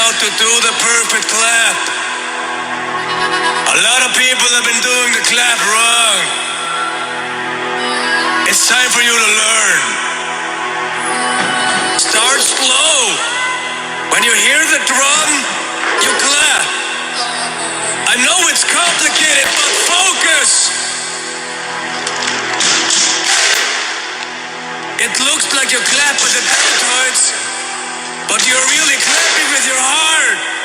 how to do the perfect clap. A lot of people have been doing the clap wrong. It's time for you to learn. Start slow. When you hear the drum, you clap. I know it's complicated, but focus. It looks like you clap with the deltoids, but you're really clapping with your heart.